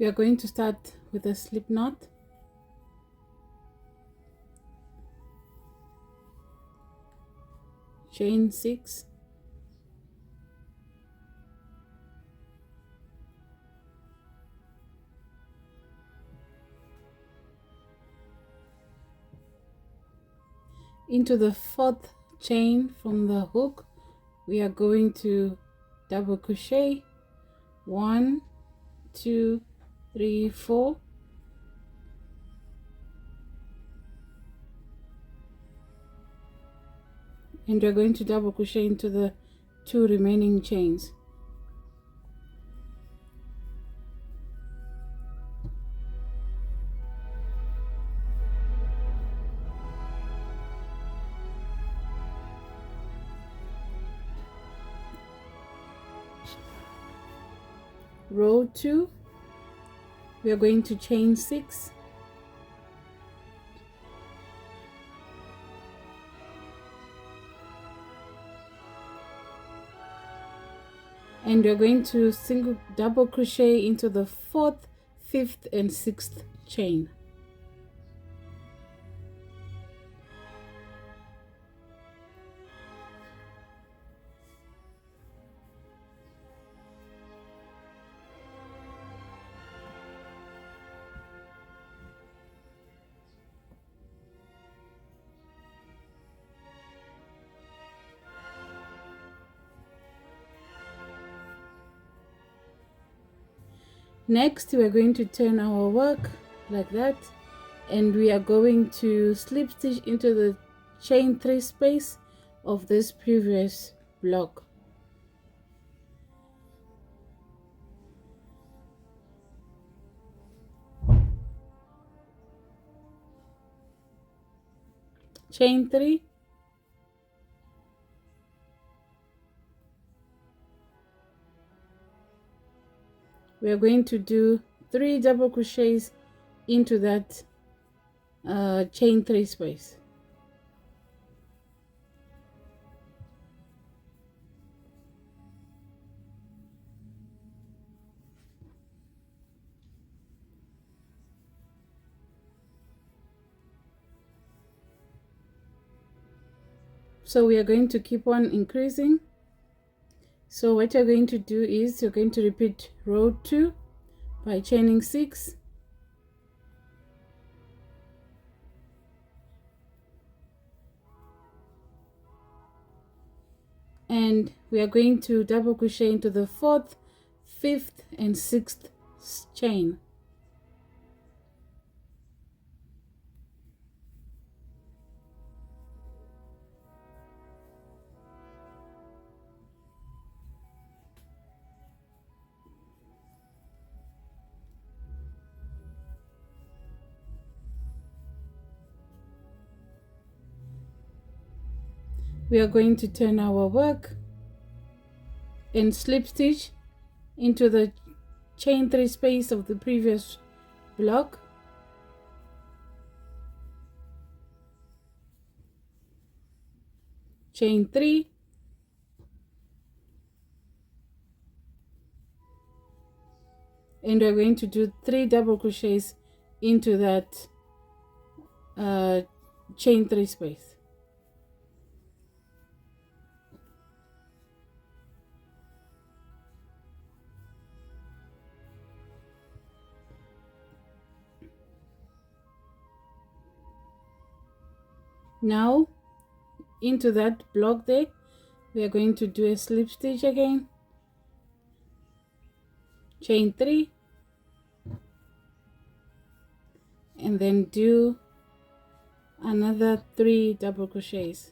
We are going to start with a slip knot. Chain 6, into the 4th chain from the hook we are going to double crochet 1, 2, 3, 4, and we're going to double crochet into the 2 remaining chains. Row 2, we are going to chain 6, and we're going to double crochet into the 4th, 5th, and 6th chain. Next, we are going to turn our work like that, and we are going to slip stitch into the chain 3 space of this previous block. Chain 3, we are going to do 3 double crochets into that chain 3 space. So we are going to keep on increasing. So what you're going to do is you're going to repeat row 2 by chaining 6, and we are going to double crochet into the 4th, 5th, and 6th chain. We are going to turn our work and slip stitch into the chain 3 space of the previous block. Chain 3, and we're going to do 3 double crochets into that chain 3 space. Now into that block there we are going to do a slip stitch again, chain 3, and then do another 3 double crochets.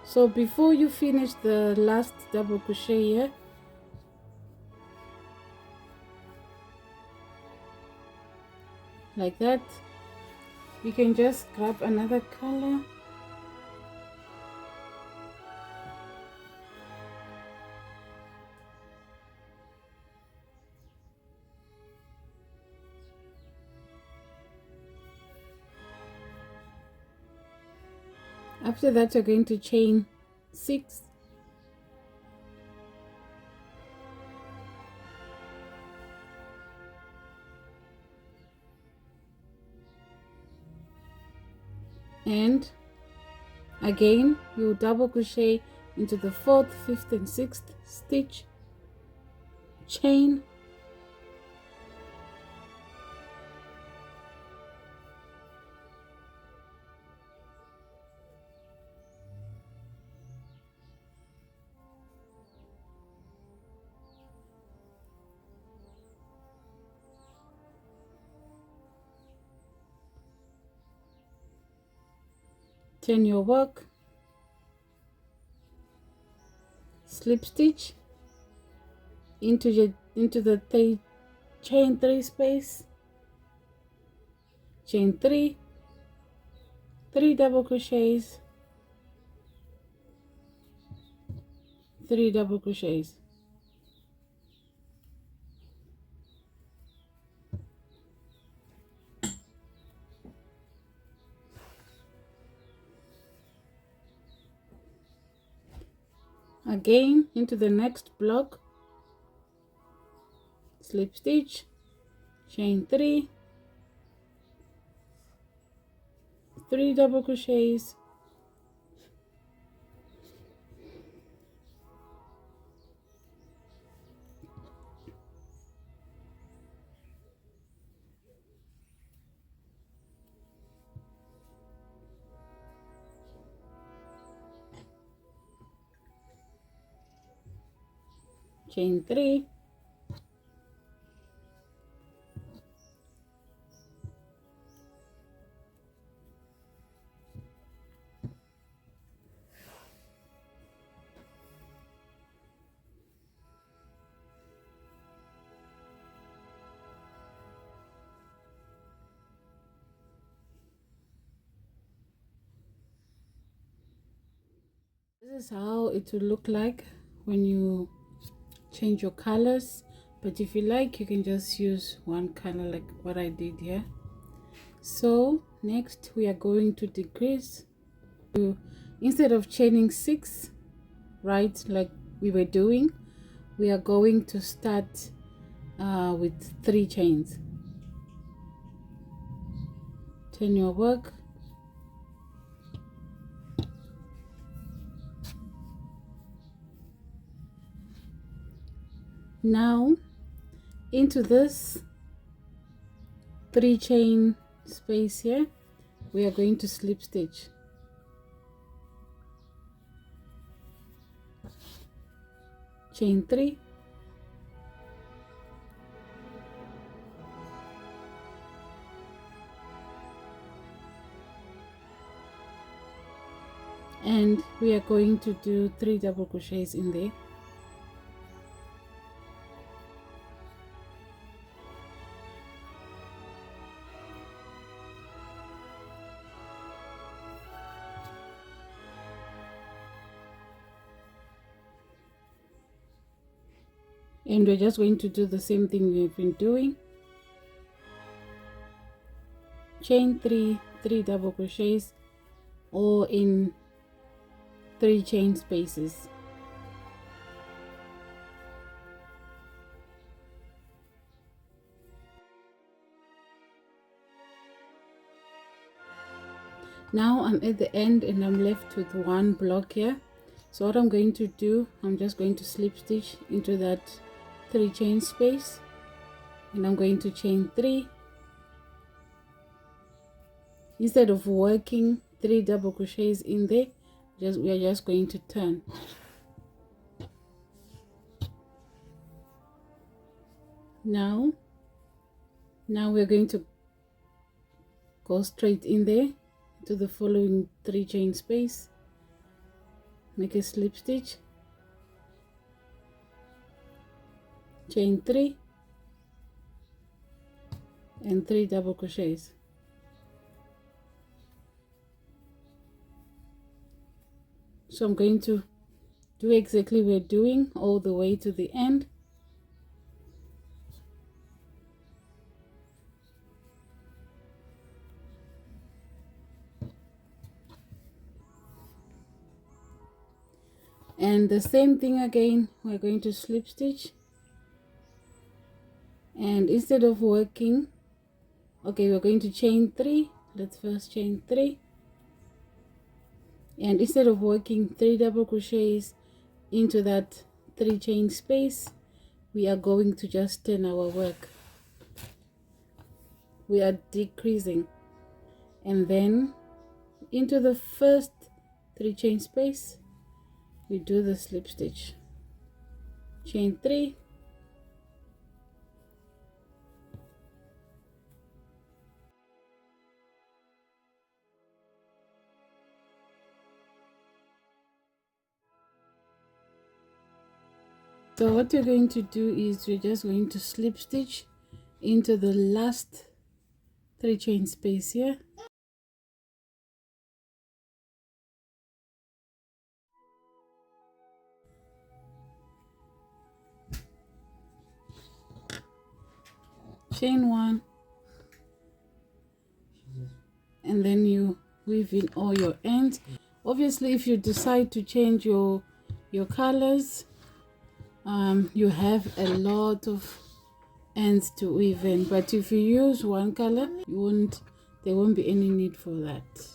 So before you finish the last double crochet here, like that, you can just grab another color After that, you're going to chain 6, and again you double crochet into the 4th, 5th and 6th stitch, chain, turn your work, slip stitch into the chain 3 space, chain 3, 3 double crochets, 3 double crochets, again into the next block, slip stitch, chain 3, 3 double crochets, chain 3, this is how it will look like when you change your colors, but if you like you can just use one color like what I did here. So next we are going to decrease. Instead of chaining 6, right, like we were doing, we are going to start with 3 chains. Turn your work, now into this 3 chain space here we are going to slip stitch, chain 3, and we are going to do 3 double crochets in there. And we're just going to do the same thing we've been doing, chain 3, 3 double crochets, or in 3 chain spaces. Now I'm at the end and I'm left with 1 block here. So what I'm going to do, I'm just going to slip stitch into that 3 chain space, and I'm going to chain 3. Instead of working 3 double crochets in there, we are just going to turn. Now we're going to go straight in there to the following 3 chain space, make a slip stitch, chain 3 and 3 double crochets. So I'm going to do exactly what we're doing all the way to the end. And the same thing again, we're going to slip stitch, and instead of working, okay, we're going to chain 3. Let's first chain 3, and instead of working 3 double crochets into that 3 chain space, we are going to just turn our work. We are decreasing, and then into the first 3 chain space we do the slip stitch, chain 3, so what we're going to do is we're just going to slip stitch into the last 3 chain space here, chain 1, and then you weave in all your ends. Obviously, if you decide to change your colors, you have a lot of ends to weave in, but if you use one color, there won't be any need for that.